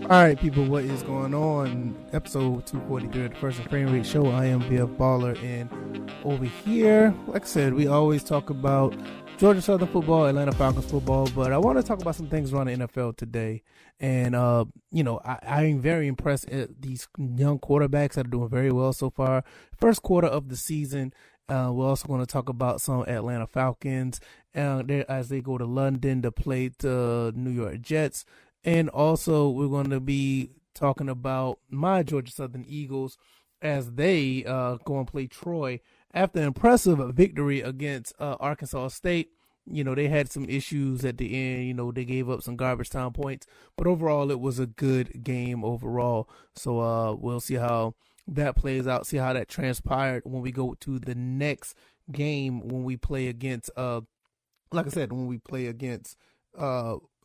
All right, people, what is going on? Episode 243 of the First and Frame Rate Show. I am VFBaller, and over here, like I said, we always talk about Georgia Southern football, Atlanta Falcons football, but I want to talk about some things around the NFL today. And, I'm very impressed at these young quarterbacks that are doing very well so far. First quarter of the season. We're also going to talk about some Atlanta Falcons as they go to London to play the New York Jets. And also, we're going to be talking about my Georgia Southern Eagles as they go and play Troy after an impressive victory against Arkansas State. You know, they had some issues at the end. You know, they gave up some garbage time points. But overall, it was a good game overall. So we'll see how that plays out, see how that transpired when we go to the next game when we play against,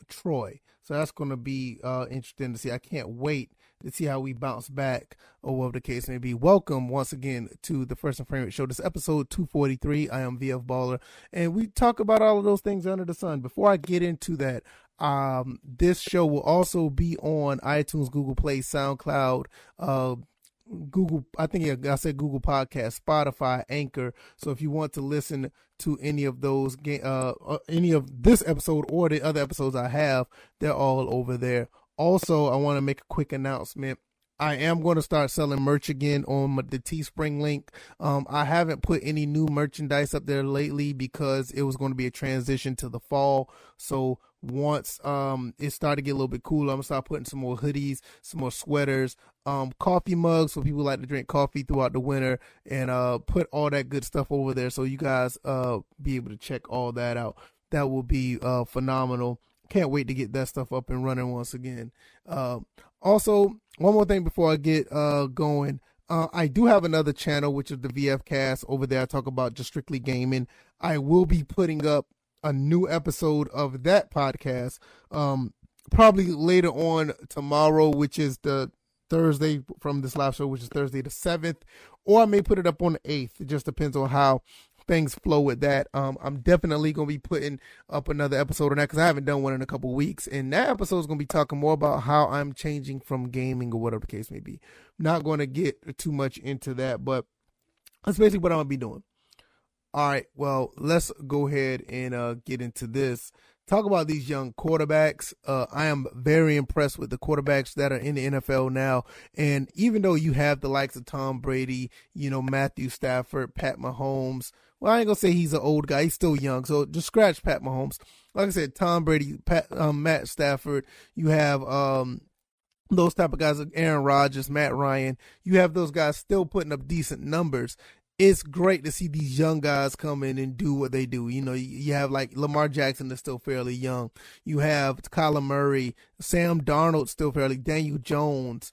Troy. So that's going to be interesting to see. I can't wait to see how we bounce back or whatever the case may be. Welcome once again to the First and Frame Rate Show. This is episode 243. I am VFBaller, and we talk about all of those things under the sun. Before I get into that, this show will also be on iTunes, Google Play, SoundCloud, Google Podcast, Spotify, Anchor. So if you want to listen to any of those, any of this episode or the other episodes I have, they're all over there. Also, I want to make a quick announcement. I am going to start selling merch again on the Teespring link. I haven't put any new merchandise up there lately because it was going to be a transition to the fall. So once it started to get a little bit cooler, I'm going to start putting some more hoodies, some more sweaters, coffee mugs for people who like to drink coffee throughout the winter, and put all that good stuff over there so you guys be able to check all that out. That will be phenomenal. Can't wait to get that stuff up and running once again. Also, one more thing before I get going. I do have another channel, which is the VF Cast. Over there, I talk about just strictly gaming. I will be putting up a new episode of that podcast probably later on tomorrow, which is the Thursday from this live show, which is Thursday the 7th, or I may put it up on the 8th. It just depends on how things flow with that. I'm definitely going to be putting up another episode on that because I haven't done one in a couple weeks, and that episode is going to be talking more about how I'm changing from gaming or whatever the case may be. Not going to get too much into that, but that's basically what I'm going to be doing. All right, well, let's go ahead and get into this. Talk about these young quarterbacks. I am very impressed with the quarterbacks that are in the NFL now. And even though you have the likes of Tom Brady, Matthew Stafford, Pat Mahomes, well, I ain't going to say he's an old guy. He's still young. So just scratch Pat Mahomes. Like I said, Tom Brady, Matt Stafford, you have those type of guys like Aaron Rodgers, Matt Ryan. You have those guys still putting up decent numbers. It's great to see these young guys come in and do what they do. You have like Lamar Jackson that's still fairly young. You have Kyler Murray, Sam Darnold still fairly, Daniel Jones,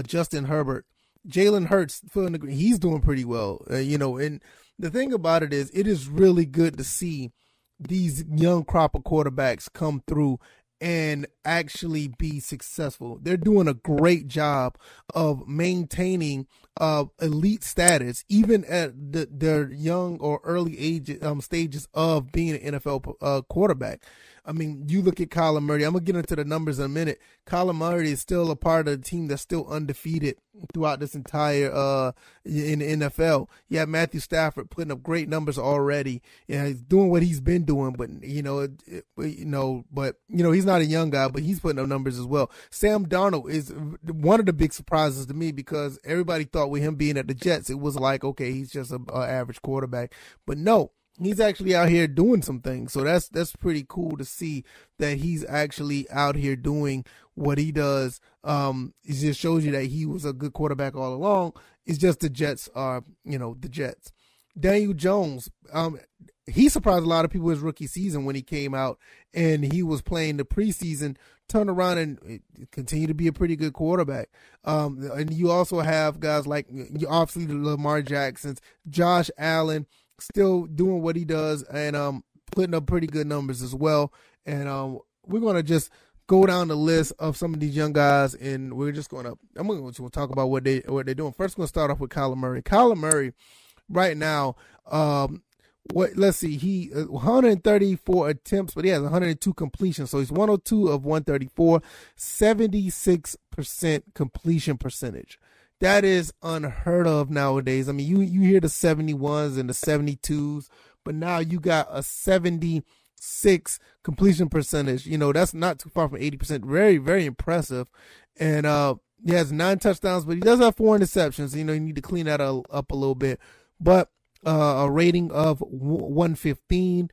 Justin Herbert, Jalen Hurts, he's doing pretty well. And the thing about it is really good to see these young crop of quarterbacks come through and actually be successful. They're doing a great job of maintaining elite status, even at their young or early age stages of being an NFL quarterback. I mean, you look at Kyler Murray. I'm going to get into the numbers in a minute. Kyler Murray is still a part of the team that's still undefeated throughout this entire in the NFL. You have Matthew Stafford putting up great numbers already. Yeah, he's doing what he's been doing, but he's not a young guy, but he's putting up numbers as well. Sam Darnold is one of the big surprises to me because everybody thought with him being at the Jets, it was like, okay, he's just an average quarterback, but no. He's actually out here doing some things. So that's pretty cool to see that he's actually out here doing what he does. It just shows you that he was a good quarterback all along. It's just the Jets are, the Jets. Daniel Jones, he surprised a lot of people his rookie season when he came out and he was playing the preseason, turned around and continue to be a pretty good quarterback. And you also have guys like obviously the Lamar Jacksons, Josh Allen, still doing what he does and putting up pretty good numbers as well. And we're going to just go down the list of some of these young guys, and I'm going to talk about what they're doing. First, we're going to start off with Kyler Murray. Kyler Murray right now, let's see, he 134 attempts, but he has 102 completions. So he's 102 of 134, 76% completion percentage. That is unheard of nowadays. I mean, you hear the 71s and the 72s, but now you got a 76 completion percentage. That's not too far from 80%. Very, very impressive. And he has 9 touchdowns, but he does have 4 interceptions. You need to clean that up a little bit. But a rating of 115.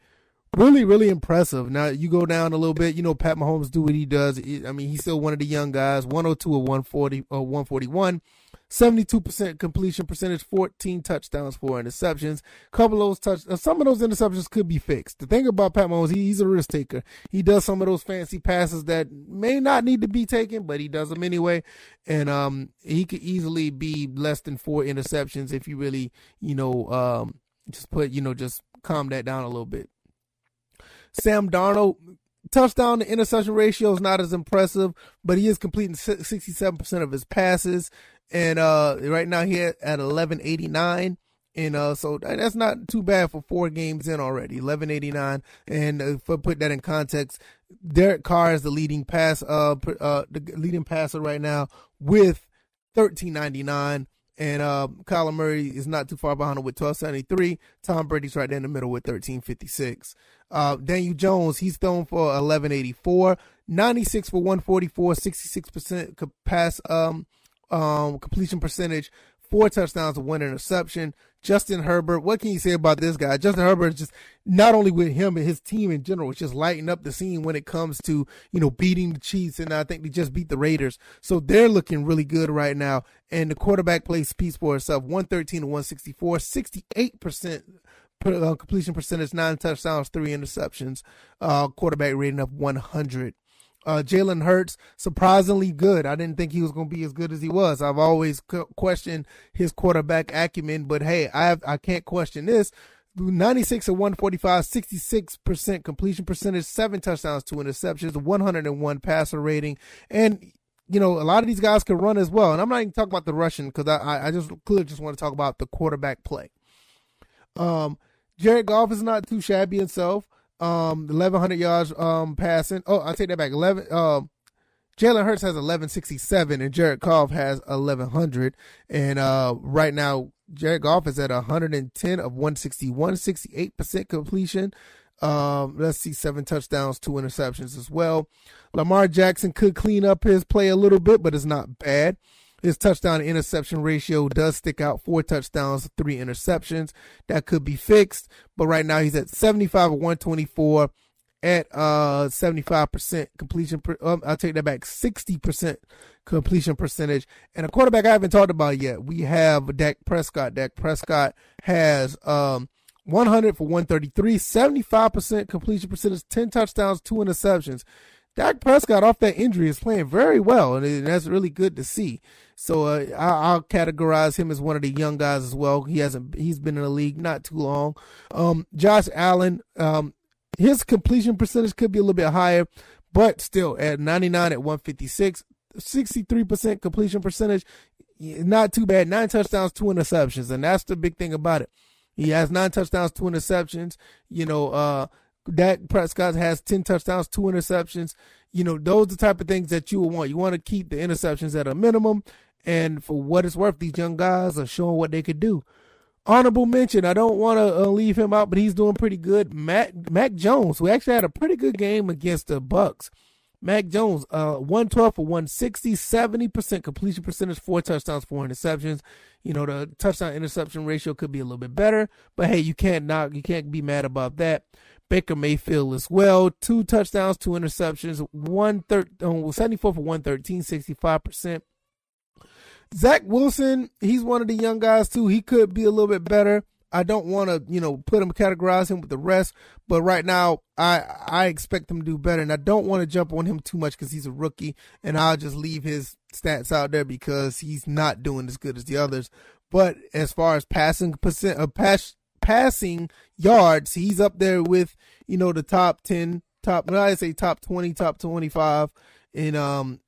Really, really impressive. Now, you go down a little bit. Pat Mahomes do what he does. I mean, he's still one of the young guys. 102 or 141. 72% completion percentage, 14 touchdowns, 4 interceptions. Some of those interceptions could be fixed. The thing about Pat Mahomes, he's a risk taker. He does some of those fancy passes that may not need to be taken, but he does them anyway. And he could easily be less than 4 interceptions if you really, just calm that down a little bit. Sam Darnold, touchdown to interception ratio is not as impressive, but he is completing 67% of his passes. And right now he at 1189. And so that's not too bad for 4 games in already. 1189. And for put that in context, Derek Carr is the leading passer right now with 1399. And Kyler Murray is not too far behind him with 1273. Tom Brady's right there in the middle with 1356. Daniel Jones, he's thrown for 1184, 96 for 144, 66% pass completion percentage, 4 touchdowns and 1 interception. Justin Herbert, what can you say about this guy? Justin Herbert is just, not only with him and his team in general, it's just lighting up the scene when it comes to, beating the Chiefs. And I think they just beat the Raiders. So they're looking really good right now. And the quarterback plays piece for itself. 113 to 164, 68% completion percentage, 9 touchdowns, 3 interceptions, quarterback rating of 100. Jalen Hurts, surprisingly good. I didn't think he was going to be as good as he was. I've always questioned his quarterback acumen, but hey, I can't question this. 96 of 145, 66% completion percentage, 7 touchdowns, 2 interceptions, 101 passer rating. And, a lot of these guys can run as well. And I'm not even talking about the rushing because I just clearly just want to talk about the quarterback play. Jared Goff is not too shabby himself. 1,100 yards passing. Oh, I take that back. Jalen Hurts has 1,167 and Jared Goff has 1,100. And right now, Jared Goff is at 110 of 161, 68% completion. Let's see, 7 touchdowns, 2 interceptions as well. Lamar Jackson could clean up his play a little bit, but it's not bad. His touchdown to interception ratio does stick out. 4 touchdowns, 3 interceptions. That could be fixed. But right now he's at 75 of 124 at 75% completion. I'll take that back. 60% completion percentage. And a quarterback I haven't talked about yet. We have Dak Prescott. Dak Prescott has 100 for 133, 75% completion percentage, 10 touchdowns, 2 interceptions. Dak Prescott off that injury is playing very well, and that's really good to see. So I'll categorize him as one of the young guys as well. He's been in the league not too long. Josh Allen, his completion percentage could be a little bit higher, but still at 99 at 156, 63% completion percentage, not too bad. 9 touchdowns, 2 interceptions, and that's the big thing about it. He has 9 touchdowns, 2 interceptions. Dak Prescott has 10 touchdowns, 2 interceptions. Those are the type of things that you will want. You want to keep the interceptions at a minimum. And for what it's worth, these young guys are showing what they could do. Honorable mention, I don't want to leave him out, but he's doing pretty good. Mac Jones, who actually had a pretty good game against the Bucks. Mac Jones, 112 for 160, 70% completion percentage, 4 touchdowns, 4 interceptions. The touchdown interception ratio could be a little bit better, but hey, you can't be mad about that. Baker Mayfield as well, 2 touchdowns, 2 interceptions, 74 for 113, 65%. Zach Wilson, he's one of the young guys too. He could be a little bit better. I don't want to, categorize him with the rest, but right now I expect him to do better, and I don't want to jump on him too much because he's a rookie, and I'll just leave his stats out there because he's not doing as good as the others. But as far as passing yards, he's up there with, the top 10, top 20, top 25, and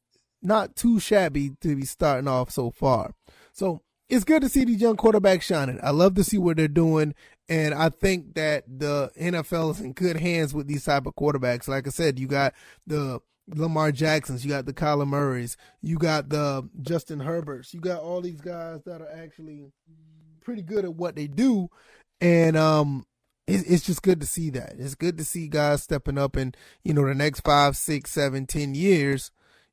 not too shabby to be starting off so far. So it's good to see these young quarterbacks shining. I love to see what they're doing. And I think that the NFL is in good hands with these type of quarterbacks. Like I said, you got the Lamar Jacksons, you got the Kyler Murrays, you got the Justin Herberts, you got all these guys that are actually pretty good at what they do. And it's just good to see that. It's good to see guys stepping up and, the next 5, 6, 7, 10 years,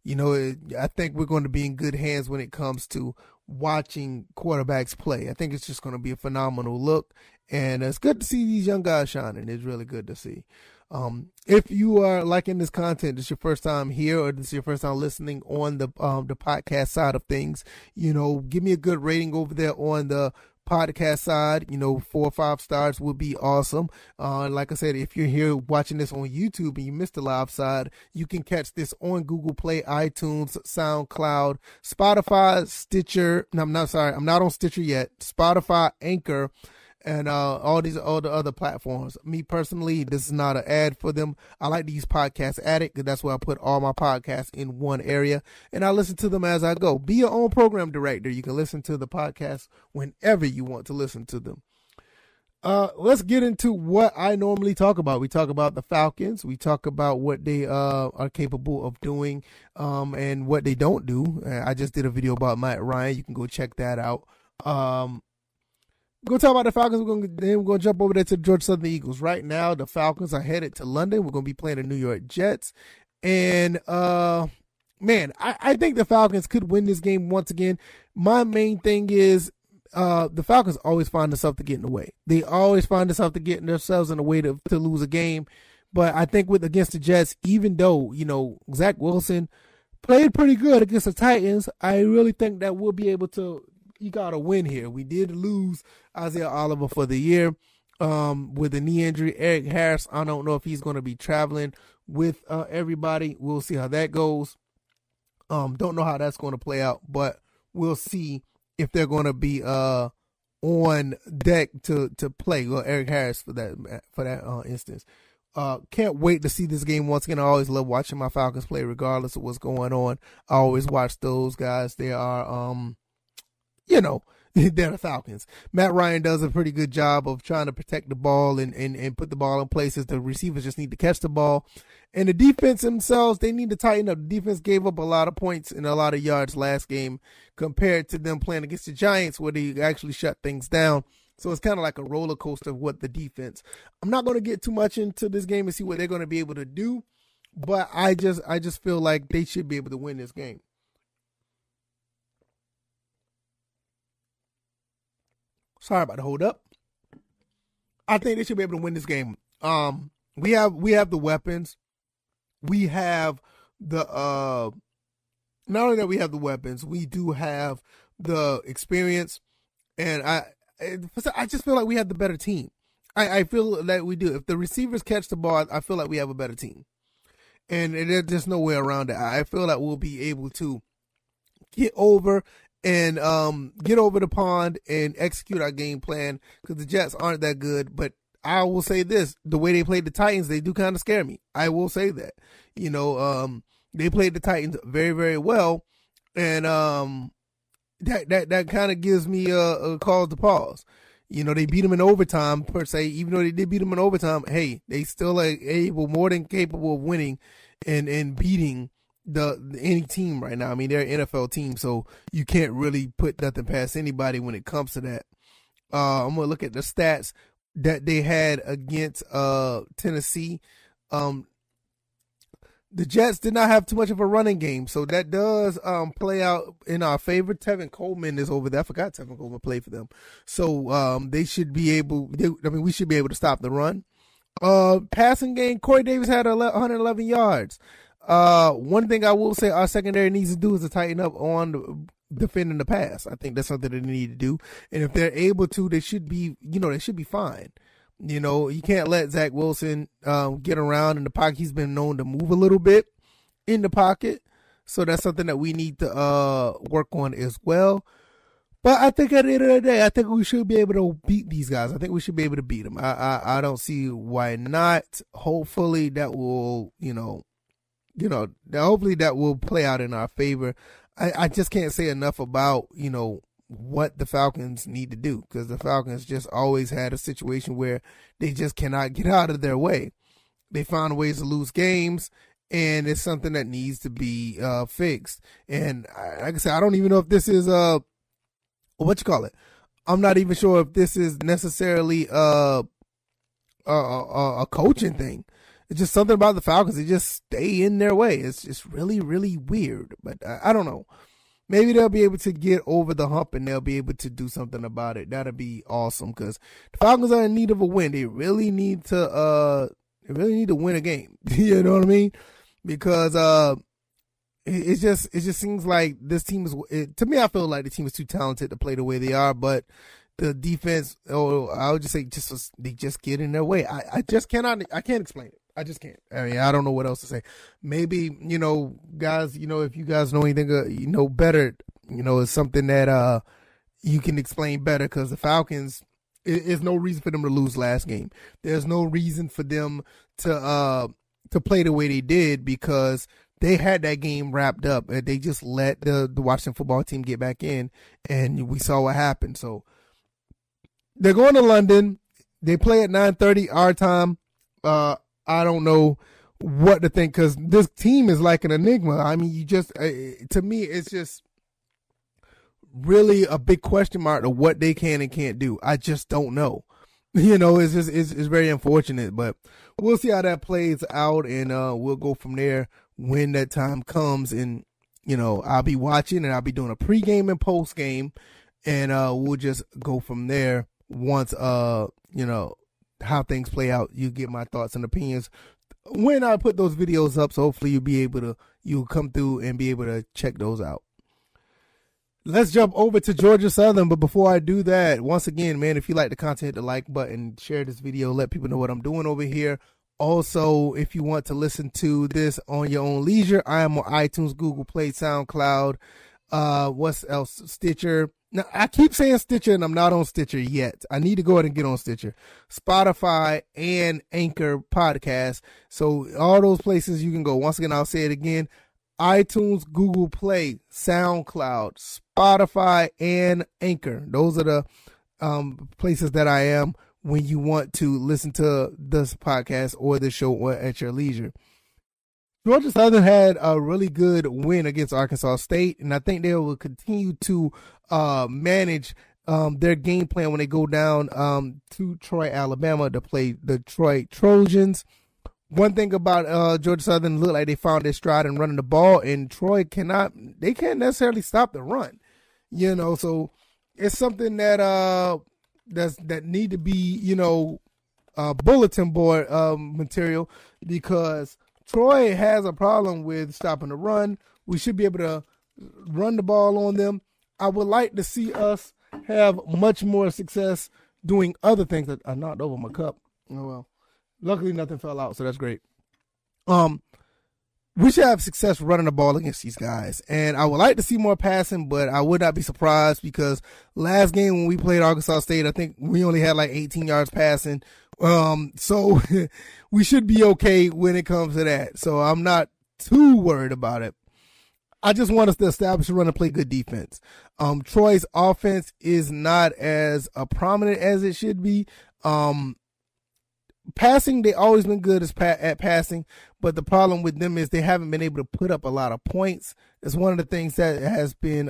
I think we're going to be in good hands when it comes to watching quarterbacks play. I think it's just going to be a phenomenal look. And it's good to see these young guys shining. It's really good to see. If you are liking this content, this is your first time here or this is your first time listening on the podcast side of things, give me a good rating over there on the podcast side. 4 or 5 stars would be awesome. Like I said, if you're here watching this on YouTube and you missed the live side, you can catch this on Google Play, iTunes, SoundCloud, Spotify, Stitcher. No, I'm not on Stitcher yet. Spotify, Anchor, and all the other platforms. Me personally, this is not an ad for them. I like to use Podcast Addict because that's where I put all my podcasts in one area, and I listen to them as I go. Be your own program director. You can listen to the podcast whenever you want to listen to them. Let's get into what I normally talk about. We talk about the Falcons. We talk about what they are capable of doing and what they don't do. I just did a video about Matt Ryan. You can go check that out. We're going to talk about the Falcons. We're going to jump over there to the Georgia Southern Eagles. Right now, the Falcons are headed to London. We're going to be playing the New York Jets. And, man, I think the Falcons could win this game once again. My main thing is the Falcons always find themselves to get in the way. They always find themselves to get themselves in the way to lose a game. But I think against the Jets, even though, Zach Wilson played pretty good against the Titans, I really think that we'll be able to got a win here. We did lose Isaiah Oliver for the year with a knee injury. Eric Harris, I don't know if he's going to be traveling with everybody. We'll see how that goes. Don't know how that's going to play out, but we'll see if they're going to be on deck to play. Well, Eric Harris for that instance. Can't wait to see this game once again. I always love watching my Falcons play regardless of what's going on. I always watch those guys. They are they're the Falcons. Matt Ryan does a pretty good job of trying to protect the ball and put the ball in places. The receivers just need to catch the ball. And the defense themselves, they need to tighten up. The defense gave up a lot of points and a lot of yards last game compared to them playing against the Giants where they actually shut things down. So it's kind of like a roller coaster of what the defense. I'm not going to get too much into this game and see what they're going to be able to do, but I just feel like they should be able to win this game. Sorry about the hold up. I think they should be able to win this game. We have the weapons. We have the not only that we have the weapons, we do have the experience, and I just feel like we have the better team. I feel that we do. If the receivers catch the ball, I feel like we have a better team, and there's just no way around it. I feel like we'll be able to get over the pond and execute our game plan because the Jets aren't that good. But I will say this, the way they played the Titans, they do kind of scare me. I will say that. They played the Titans very, very well. And that kind of gives me a cause to pause. They beat them in overtime per se. Even though they did beat them in overtime, hey, they still are more than capable of winning and beating any team right now. I mean, they're an NFL team, so you can't really put nothing past anybody when it comes to that. I'm going to look at the stats that they had against Tennessee. The Jets did not have too much of a running game, so that does play out in our favor. Tevin Coleman is over there. I forgot Tevin Coleman played for them. So they should be able we should be able to stop the run. Passing game, Corey Davis had 111 yards. One thing I will say our secondary needs to do is to tighten up on defending the pass. I think that's something that they need to do. And if they're able to, they should be fine. You can't let Zach Wilson get around in the pocket. He's been known to move a little bit in the pocket. So that's something that we need to work on as well. But I think at the end of the day, I think we should be able to beat these guys. I think we should be able to beat them. I don't see why not. Hopefully that will, hopefully that will play out in our favor. I just can't say enough about, what the Falcons need to do, because the Falcons just always had a situation where they just cannot get out of their way. They found ways to lose games, and it's something that needs to be fixed. And like I said, I don't even know if this is what you call it. I'm not even sure if this is necessarily a coaching thing. It's just something about the Falcons. They just stay in their way. It's just really, really weird. But I don't know. Maybe they'll be able to get over the hump and they'll be able to do something about it. That'll be awesome, because the Falcons are in need of a win. They really need to win a game. You know what I mean? Because it just seems like this team is, to me, I feel like the team is too talented to play the way they are, but the defense, I would just say they just get in their way. I can't explain it. I just can't. I mean, I don't know what else to say. Maybe, guys, if you guys know anything, better, it's something that you can explain better, because the Falcons, there's no reason for them to lose last game. There's no reason for them to play the way they did, because they had that game wrapped up. They just let the Washington football team get back in, and we saw what happened. So they're going to London. They play at 9:30 our time. I don't know what to think, because this team is like an enigma. I mean, to me, it's just really a big question mark of what they can and can't do. I just don't know. It's very unfortunate, but we'll see how that plays out, and we'll go from there when that time comes. And I'll be watching, and I'll be doing a pregame and postgame, and we'll just go from there once how things play out. You get my thoughts and opinions when I put those videos up, so hopefully you'll come through and be able to check those out. Let's jump over to Georgia Southern, but before I do that, once again, man, if you like the content, hit the like button, share this video, let people know what I'm doing over here. Also, if you want to listen to this on your own leisure, I am on iTunes, Google Play, SoundCloud, what's else, Stitcher. Now, I keep saying Stitcher, and I'm not on Stitcher yet. I need to go ahead and get on Stitcher, Spotify, and Anchor podcast. So all those places you can go. Once again, I'll say it again: iTunes, Google Play, SoundCloud, Spotify, and Anchor. Those are the places that I am when you want to listen to this podcast or the show or at your leisure. Georgia Southern had a really good win against Arkansas State, and I think they will continue to manage their game plan when they go down to Troy, Alabama to play the Troy Trojans. One thing about Georgia Southern, looked like they found their stride in running the ball, and Troy can't necessarily stop the run. So it's something that that need to be, bulletin board material, because Troy has a problem with stopping the run. We should be able to run the ball on them. I would like to see us have much more success doing other things. That I knocked over my cup. Oh well. Luckily nothing fell out, so that's great. We should have success running the ball against these guys. And I would like to see more passing, but I would not be surprised, because last game when we played Arkansas State, I think we only had like 18 yards passing. So we should be okay when it comes to that. So I'm not too worried about it. I just want us to establish a run and play good defense. Troy's offense is not as prominent as it should be. Passing, they always been good at passing, but the problem with them is they haven't been able to put up a lot of points. That's one of the things that has been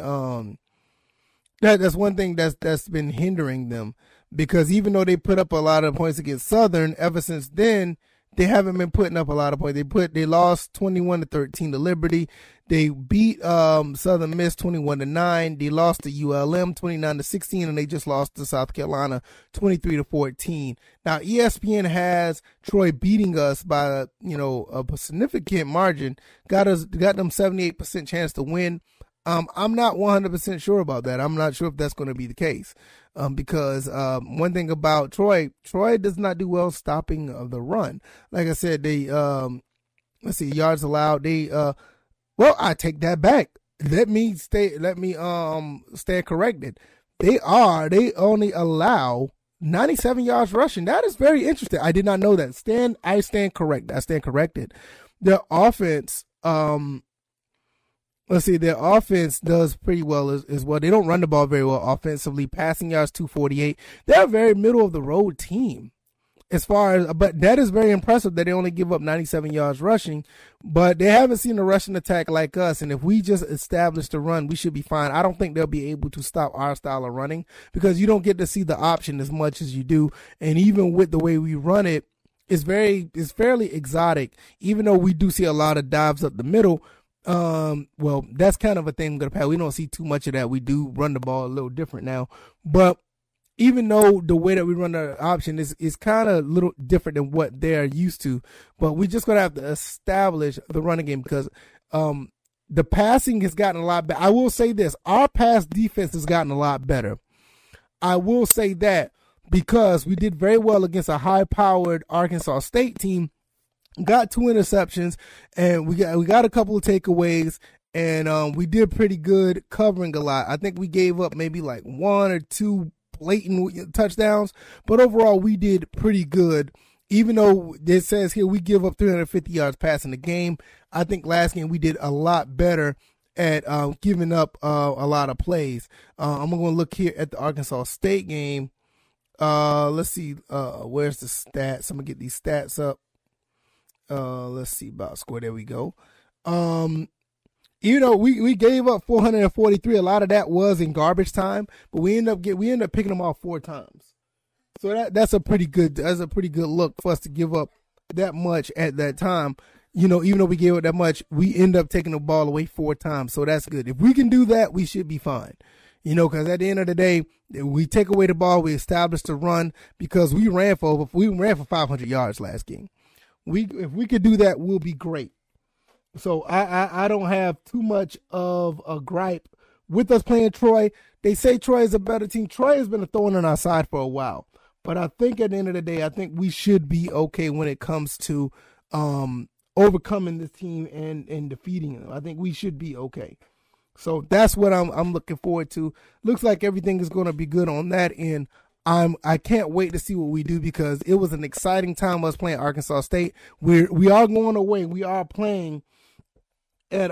that's one thing that's been hindering them, because even though they put up a lot of points against Southern, ever since then they haven't been putting up a lot of points. They lost 21-13 to Liberty. They beat Southern Miss 21-9. They lost to ULM 29-16, and they just lost to South Carolina 23-14. Now ESPN has Troy beating us by a significant margin. Got them 78% chance to win. I'm not 100% sure about that. I'm not sure if that's going to be the case, because one thing about Troy does not do well stopping the run. Like I said, they let's see, yards allowed. Well, I take that back. Let me stand corrected. They only allow 97 yards rushing. That is very interesting. I did not know that. I stand corrected. Their offense let's see, their offense does pretty well as well. They don't run the ball very well offensively. Passing yards 248. They're a very middle of the road team. As far as, but that is very impressive that they only give up 97 yards rushing, but they haven't seen a rushing attack like us. And if we just establish the run, we should be fine. I don't think they'll be able to stop our style of running because you don't get to see the option as much as you do. And even with the way we run it, it's fairly exotic, even though we do see a lot of dives up the middle. Well, that's kind of a thing with the pass. We don't see too much of that. We do run the ball a little different now, but even though the way that we run the option is kind of a little different than what they're used to, but we just going to have to establish the running game because the passing has gotten a lot better. I will say this, our pass defense has gotten a lot better. I will say that because we did very well against a high-powered Arkansas State team, got 2 interceptions, and we got a couple of takeaways, and we did pretty good covering a lot. I think we gave up maybe like 1 or 2 blatant touchdowns, but overall we did pretty good. Even though it says here we give up 350 yards passing the game, I think last game we did a lot better at giving up a lot of plays. I'm going to look here at the Arkansas State game. Let's see, where's the stats? I'm going to get these stats up. Let's see, box score. There we go. You know, we gave up 443. A lot of that was in garbage time, but we end up picking them off 4 times. So that's a pretty good look for us to give up that much at that time. You know, even though we gave up that much, we end up taking the ball away 4 times. So that's good. If we can do that, we should be fine. You know, because at the end of the day, we take away the ball, we establish the run because we ran for 500 yards last game. If we could do that, we'll be great. So I don't have too much of a gripe with us playing Troy. They say Troy is a better team. Troy has been a thorn on our side for a while. But I think at the end of the day, I think we should be okay when it comes to overcoming this team and defeating them. I think we should be okay. So that's what I'm looking forward to. Looks like everything is going to be good on that end. I can't wait to see what we do because it was an exciting time us playing Arkansas State. We are going away. We are playing in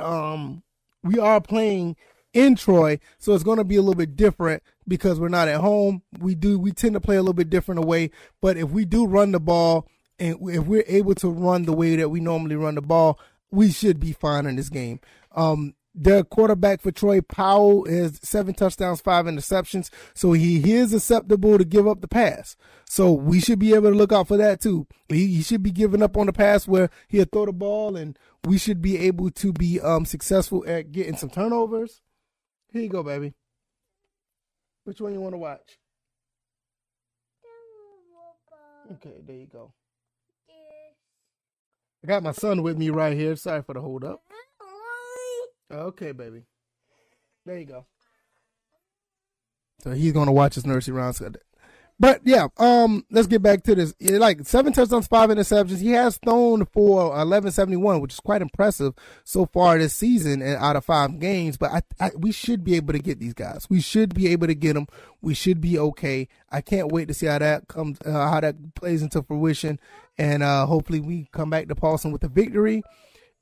Troy, so it's going to be a little bit different because we're not at home. We tend to play a little bit different away, but if we do run the ball and if we're able to run the way that we normally run the ball, we should be fine in this game. Their quarterback for Troy, Powell, is 7 touchdowns, 5 interceptions, so he is acceptable to give up the pass. So we should be able to look out for that too. He should be giving up on the pass where he'll throw the ball, and we should be able to be successful at getting some turnovers. Here you go, baby. Which one you want to watch? Okay, there you go. I got my son with me right here. Sorry for the hold up. Okay, baby. There you go. So he's going to watch his nursery rhymes. But yeah, let's get back to this. Like 7 touchdowns, 5 interceptions. He has thrown for 1171, which is quite impressive so far this season and out of 5 games. But we should be able to get these guys. We should be able to get them. We should be okay. I can't wait to see how that comes, how that plays into fruition, and hopefully we come back to Paulson with a victory.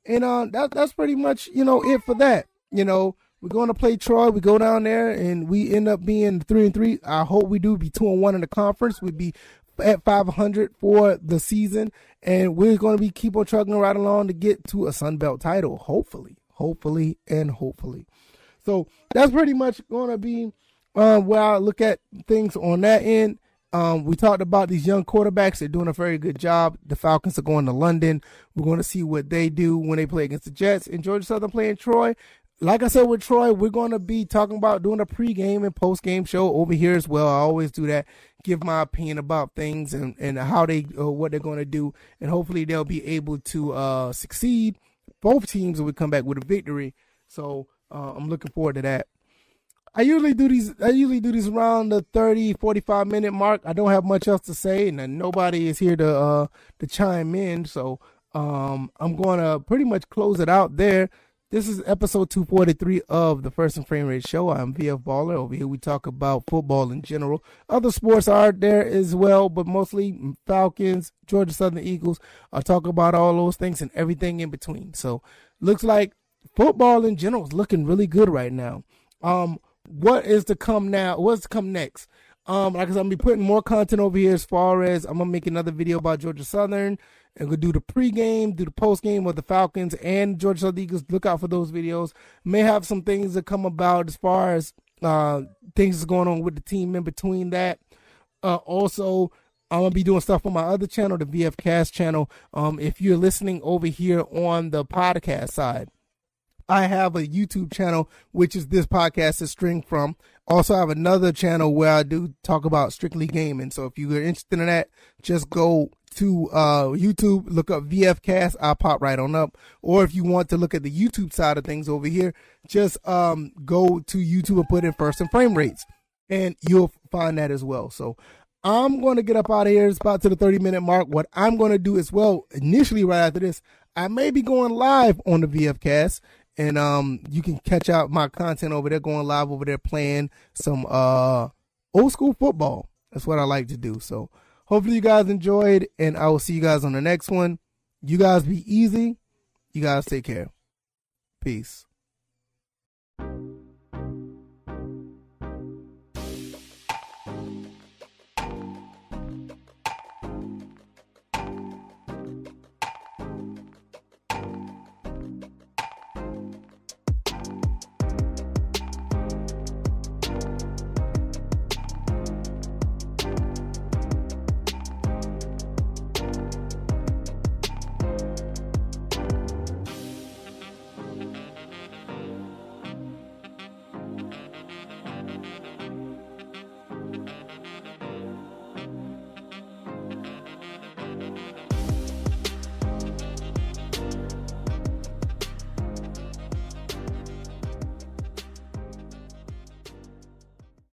And that's pretty much, it for that. We're going to play Troy. We go down there and we end up being 3-3. I hope we do be 2-1 in the conference. We'd be at 500 for the season, and we're going to keep on trucking right along to get to a Sun Belt title. Hopefully. So that's pretty much going to be where I look at things on that end. We talked about these young quarterbacks. They're doing a very good job. The Falcons are going to London. We're going to see what they do when they play against the Jets. And Georgia Southern playing Troy. Like I said with Troy, we're going to be talking about doing a pregame and postgame show over here as well. I always do that, give my opinion about things and how what they're going to do. And hopefully they'll be able to succeed. Both teams will come back with a victory. So I'm looking forward to that. I usually do these around the 30, 45 minute mark. I don't have much else to say, and nobody is here to chime in. So I'm going to pretty much close it out there. This is episode 243 of the First and Frame Rate Show. I'm VFBaller. Over here we talk about football in general. Other sports are there as well, but mostly Falcons, Georgia Southern Eagles. I'll talk about all those things and everything in between. So looks like football in general is looking really good right now. What is to come now? What's to come next? Like I said, I'm gonna be putting more content over here as far as I'm gonna make another video about Georgia Southern and gonna do the pregame, do the postgame with the Falcons and Georgia Southern Eagles. Look out for those videos. May have some things that come about as far as things that's going on with the team in between that. Also, I'm going to be doing stuff on my other channel, the VFcast channel. If you're listening over here on the podcast side, I have a YouTube channel, which is this podcast is string from. Also, I have another channel where I do talk about strictly gaming. So if you're interested in that, just go to YouTube, look up VFcast. I'll pop right on up. Or if you want to look at the YouTube side of things over here, just go to YouTube and put in first and frame rates, and you'll find that as well. So I'm going to get up out of here. It's about to the 30-minute mark. What I'm going to do as well, initially right after this, I may be going live on the VFcast, and you can catch out my content over there, going live over there, playing some old school football. That's what I like to do. So hopefully you guys enjoyed, and I will see you guys on the next one. You guys be easy. You guys take care. Peace.